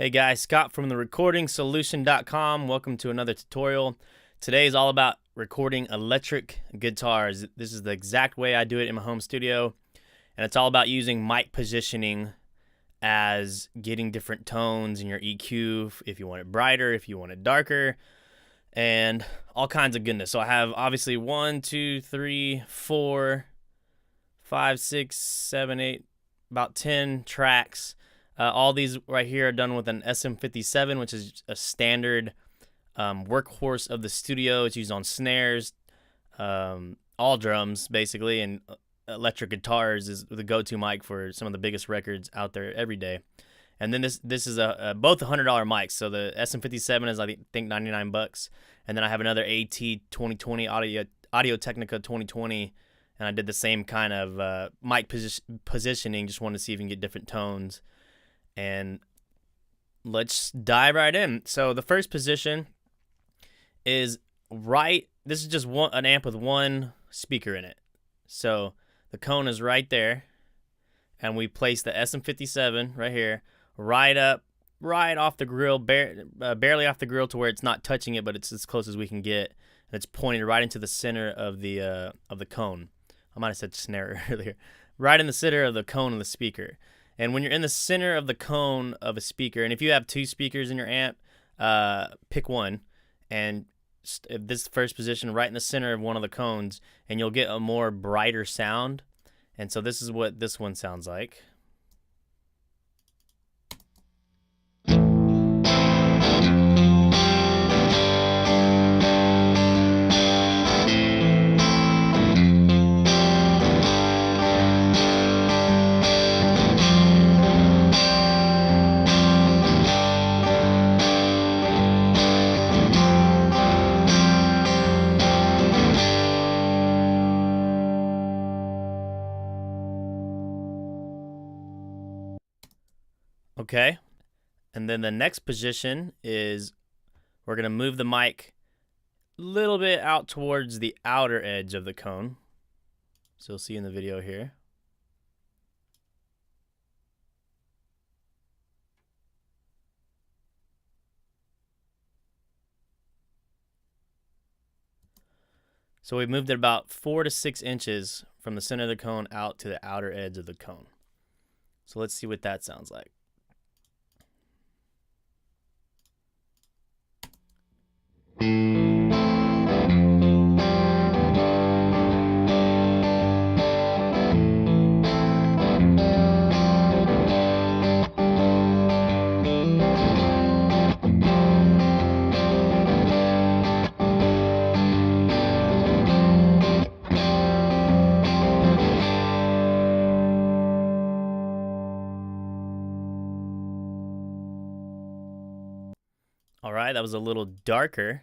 Hey guys, Scott from therecordingsolution.com. Welcome to another tutorial. Today is all about recording electric guitars. This is the exact way I do it in my home studio, and it's all about using mic positioning as getting different tones in your EQ, if you want it brighter, if you want it darker, and all kinds of goodness. So I have obviously 1, 2, 3, 4, 5, 6, 7, 8, about 10 tracks. All these right here are done with an SM57, which is a standard workhorse of the studio. It's used on snares, all drums basically, and electric guitars is the go-to mic for some of the biggest records out there every day. And then this is both $100 mics. So the SM57 is I think 99 bucks, and then I have another AT 2020 Audio Technica 2020, and I did the same kind of mic positioning. Just wanted to see if you can get different tones. And let's dive right in. So the first position is this is just an amp with one speaker in it. So the cone is right there, and we place the SM57 right here, right off the grill, barely off the grill to where it's not touching it, but it's as close as we can get, and it's pointed right into the center of the cone. I might have said snare earlier. Right in the center of the cone of the speaker. And when you're in the center of the cone of a speaker, and if you have two speakers in your amp, pick one, and this first position right in the center of one of the cones, and you'll get a more brighter sound. And so this is what this one sounds like. Okay, and then the next position is we're going to move the mic a little bit out towards the outer edge of the cone. So you'll see in the video here. So we moved it about 4 to 6 inches from the center of the cone out to the outer edge of the cone. So let's see what that sounds like. All right, that was a little darker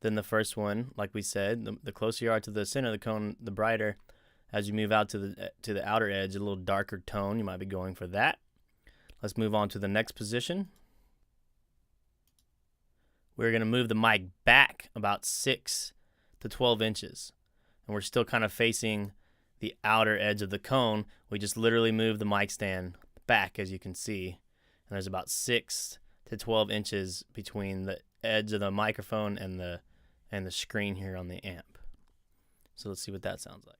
than the first one, like we said. The closer you are to the center of the cone, the brighter. As you move out to the outer edge, a little darker tone. You might be going for that. Let's move on to the next position. We're going to move the mic back about 6 to 12 inches. And we're still kind of facing the outer edge of the cone. We just literally move the mic stand back, as you can see. And there's about 6 to 12 inches between the edge of the microphone and the screen here on the amp. So let's see what that sounds like.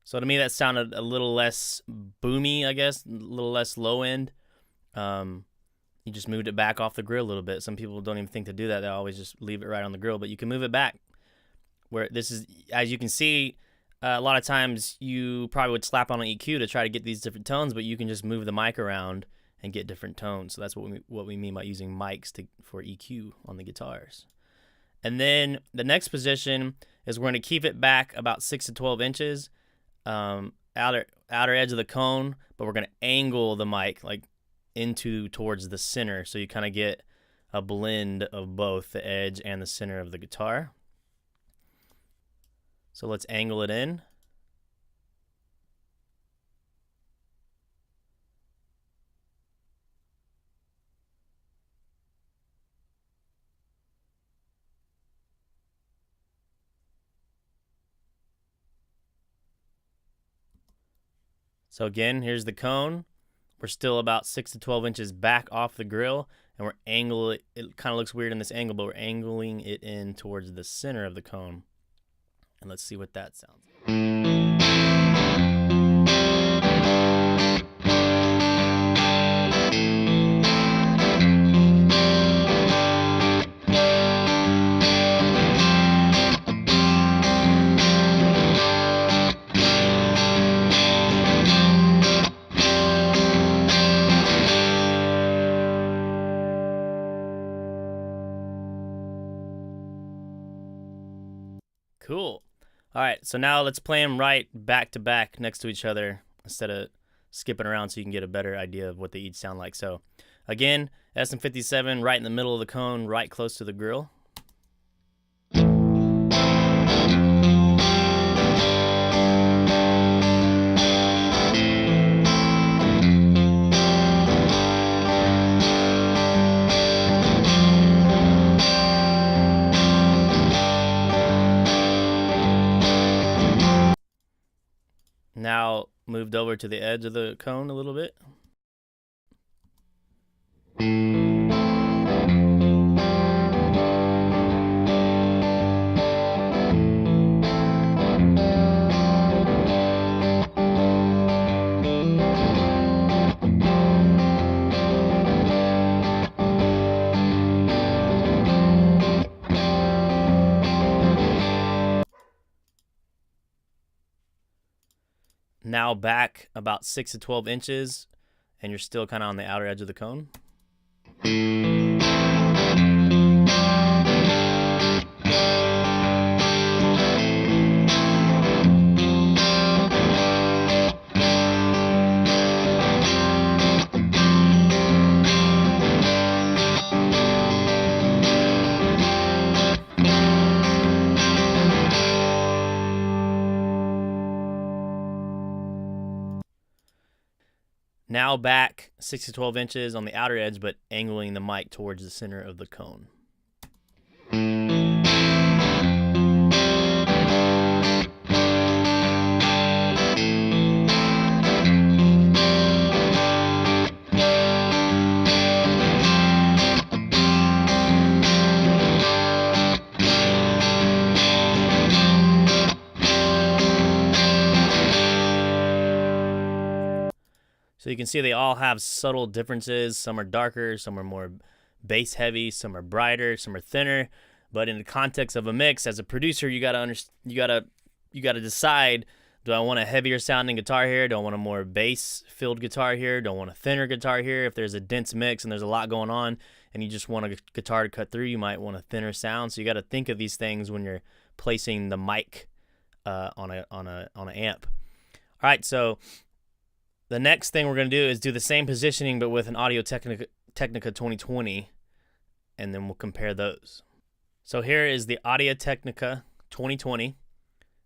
So to me, that sounded a little less boomy, I guess, a little less low end. You just moved it back off the grill a little bit. Some people don't even think to do that. They always just leave it right on the grill, but you can move it back. Where this is, as you can see, a lot of times you probably would slap on an EQ to try to get these different tones, but you can just move the mic around and get different tones. So that's what we mean by using mics for EQ on the guitars. And then the next position is we're going to keep it back about 6 to 12 inches. Outer edge of the cone, but we're going to angle the mic like towards the center, so you kind of get a blend of both the edge and the center of the guitar. So let's angle it in. So again, here's the cone. We're still about 6 to 12 inches back off the grill, and we're angling it. It kind of looks weird in this angle, but we're angling it in towards the center of the cone. And let's see what that sounds like. Cool. All right, so now let's play them right back to back next to each other instead of skipping around so you can get a better idea of what they each sound like. So again, SM57 right in the middle of the cone, right close to the grill. Now moved over to the edge of the cone a little bit. Now back about 6 to 12 inches, and you're still kind of on the outer edge of the cone. Now back 6 to 12 inches on the outer edge, but angling the mic towards the center of the cone. So you can see they all have subtle differences. Some are darker, some are more bass heavy, some are brighter, some are thinner. But in the context of a mix, as a producer, you gotta decide: do I want a heavier sounding guitar here? Do I want a more bass filled guitar here? Do I want a thinner guitar here? If there's a dense mix and there's a lot going on, and you just want a guitar to cut through, you might want a thinner sound. So you got to think of these things when you're placing the mic on an amp. All right, so the next thing we're going to do is do the same positioning but with an Audio-Technica 2020, and then we'll compare those. So here is the Audio-Technica 2020.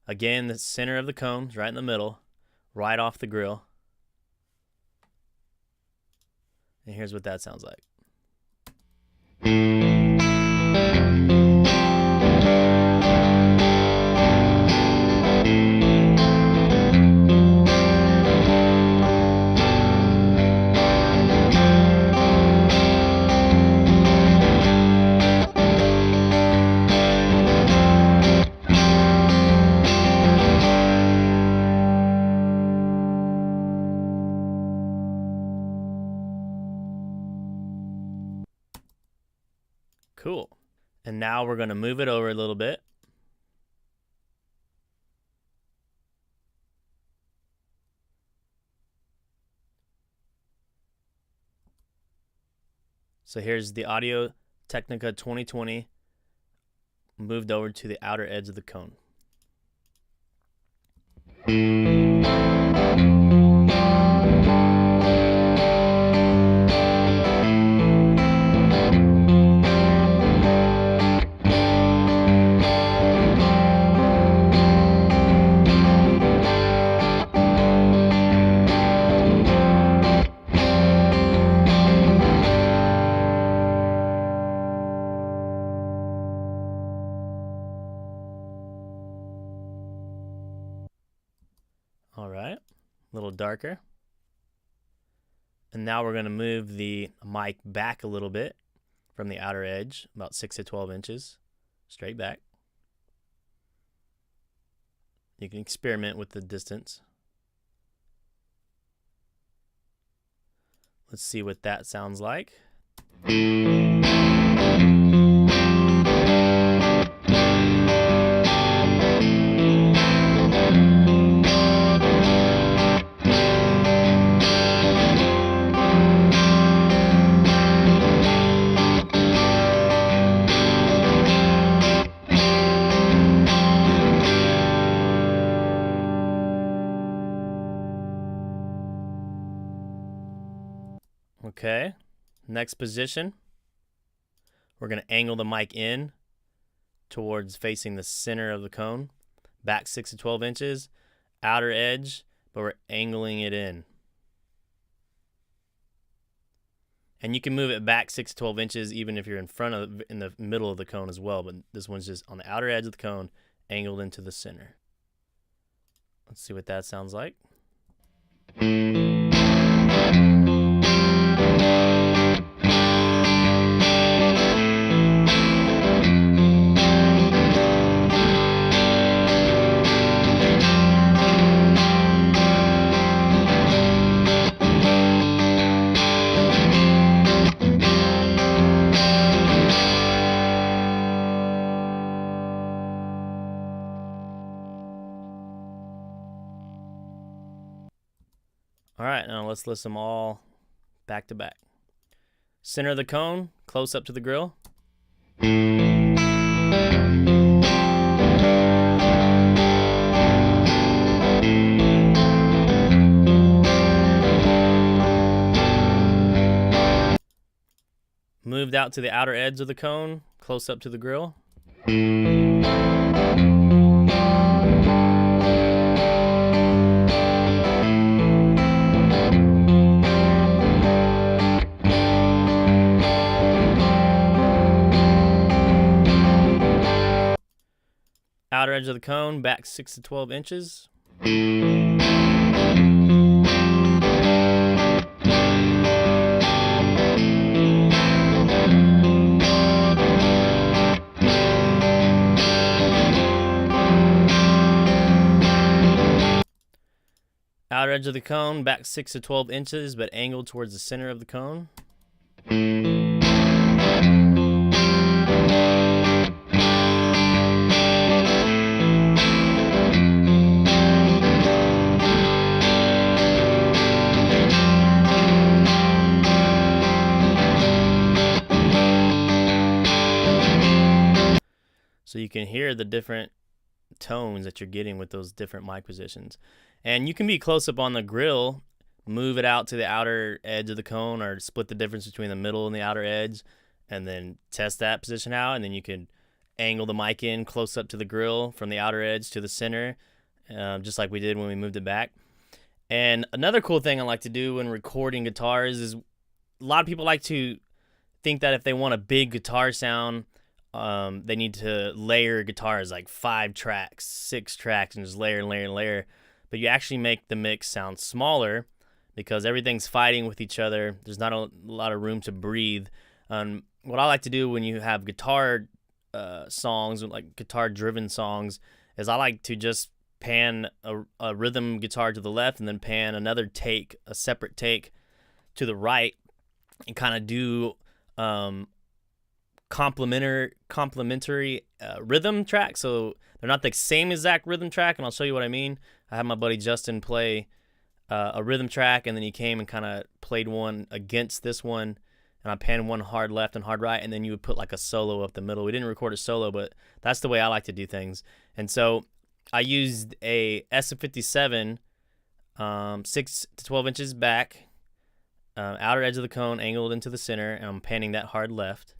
Again, the center of the cone, right in the middle, right off the grill. And here's what that sounds like. Cool. And now we're going to move it over a little bit. So here's the Audio-Technica 2020 moved over to the outer edge of the cone. All right, a little darker. And now we're going to move the mic back a little bit from the outer edge, about 6 to 12 inches, straight back. You can experiment with the distance. Let's see what that sounds like. Okay, next position, we're going to angle the mic in towards facing the center of the cone, back 6 to 12 inches, outer edge, but we're angling it in. And you can move it back 6 to 12 inches even if you're in the middle of the cone as well, but this one's just on the outer edge of the cone, angled into the center. Let's see what that sounds like. All right, now let's list them all back to back. Center of the cone, close up to the grill. Moved out to the outer edge of the cone, close up to the grill. Outer edge of the cone, back 6 to 12 inches. Outer edge of the cone, back 6 to 12 inches, but angled towards the center of the cone. So you can hear the different tones that you're getting with those different mic positions. And you can be close up on the grill, move it out to the outer edge of the cone, or split the difference between the middle and the outer edge, and then test that position out. And then you can angle the mic in close up to the grill from the outer edge to the center, just like we did when we moved it back. And another cool thing I like to do when recording guitars is a lot of people like to think that if they want a big guitar sound, they need to layer guitars like 5 tracks, 6 tracks, and just layer and layer and layer. But you actually make the mix sound smaller because everything's fighting with each other. There's not a lot of room to breathe. What I like to do when you have guitar songs, like guitar-driven songs, is I like to just pan a rhythm guitar to the left and then pan another take, a separate take to the right, and kind of do complementary rhythm track. So they're not the same exact rhythm track, and I'll show you what I mean. I had my buddy Justin play a rhythm track, and then he came and kind of played one against this one, and I panned one hard left and hard right, and then you would put like a solo up the middle. We didn't record a solo, but that's the way I like to do things. And so I used a SM57, 6 to 12 inches back, outer edge of the cone angled into the center, and I'm panning that hard left.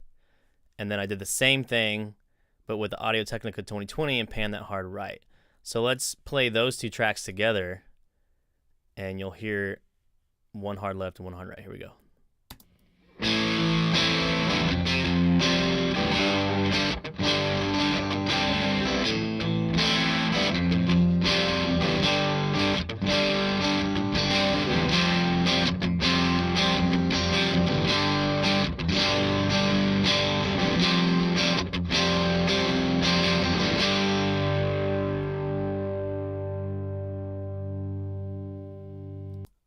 And then I did the same thing, but with the Audio-Technica 2020 and pan that hard right. So let's play those 2 tracks together, and you'll hear one hard left and one hard right. Here we go.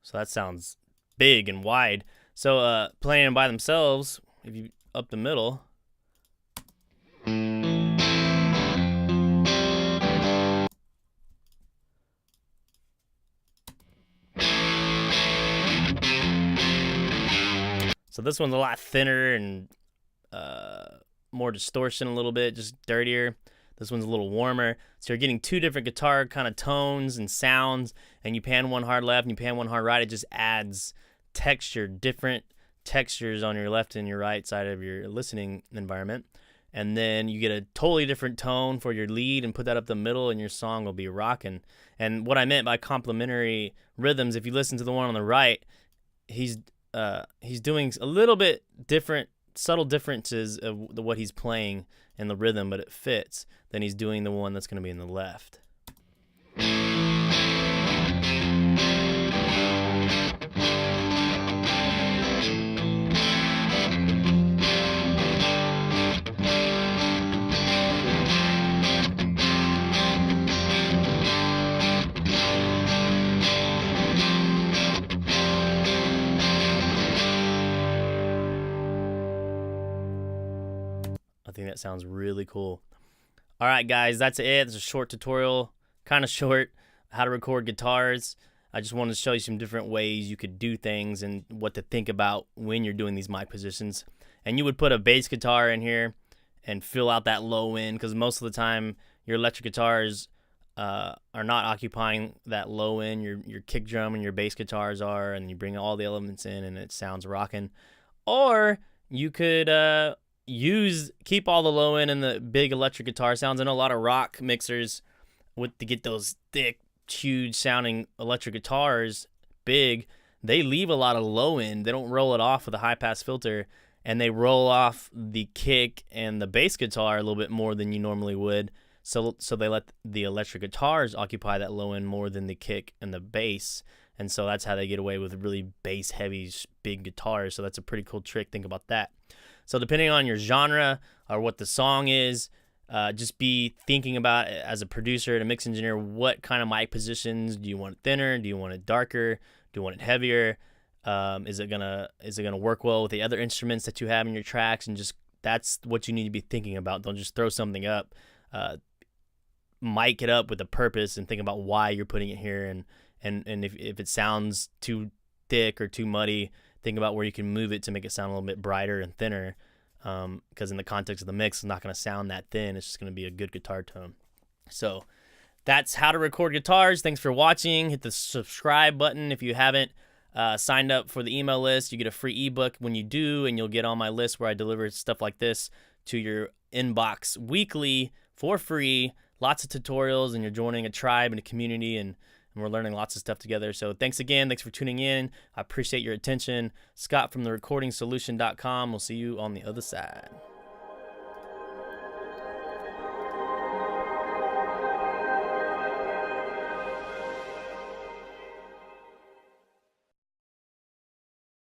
So that sounds big and wide. So playing them by themselves, if you up the middle. So this one's a lot thinner and more distortion a little bit, just dirtier. This one's a little warmer. So you're getting two different guitar kind of tones and sounds, and you pan one hard left and you pan one hard right. It just adds texture, different textures on your left and your right side of your listening environment. And then you get a totally different tone for your lead and put that up the middle, and your song will be rocking. And what I meant by complementary rhythms, if you listen to the one on the right, he's doing a little bit different, subtle differences of what he's playing in the rhythm, but it fits. Then he's doing the one that's going to be in the left. I think that sounds really cool. All right, guys, that's it. It's a short tutorial, kind of short, how to record guitars. I just wanted to show you some different ways you could do things and what to think about when you're doing these mic positions. And you would put a bass guitar in here and fill out that low end, because most of the time your electric guitars are not occupying that low end. Your kick drum and your bass guitars are, and you bring all the elements in and it sounds rocking. Or you could keep all the low end and the big electric guitar sounds. I know a lot of rock mixers to get those thick, huge sounding electric guitars big, they leave a lot of low end. They don't roll it off with a high pass filter, and they roll off the kick and the bass guitar a little bit more than you normally would. So they let the electric guitars occupy that low end more than the kick and the bass. And so that's how they get away with really bass heavy big guitars. So that's a pretty cool trick. Think about that. So depending on your genre or what the song is, just be thinking about, as a producer and a mix engineer, what kind of mic positions do you want? It thinner? Do you want it darker? Do you want it heavier? Is it gonna work well with the other instruments that you have in your tracks? And just, that's what you need to be thinking about. Don't just throw something up. Mic it up with a purpose and think about why you're putting it here. And if it sounds too thick or too muddy, think about where you can move it to make it sound a little bit brighter and thinner, because in the context of the mix, it's not going to sound that thin. It's just going to be a good guitar tone. So that's how to record guitars. Thanks for watching. Hit the subscribe button if you haven't signed up for the email list. You get a free ebook when you do, and you'll get on my list where I deliver stuff like this to your inbox weekly for free. Lots of tutorials, and you're joining a tribe and a community, and we're learning lots of stuff together. So thanks again. Thanks for tuning in. I appreciate your attention. Scott from therecordingsolution.com. We'll see you on the other side.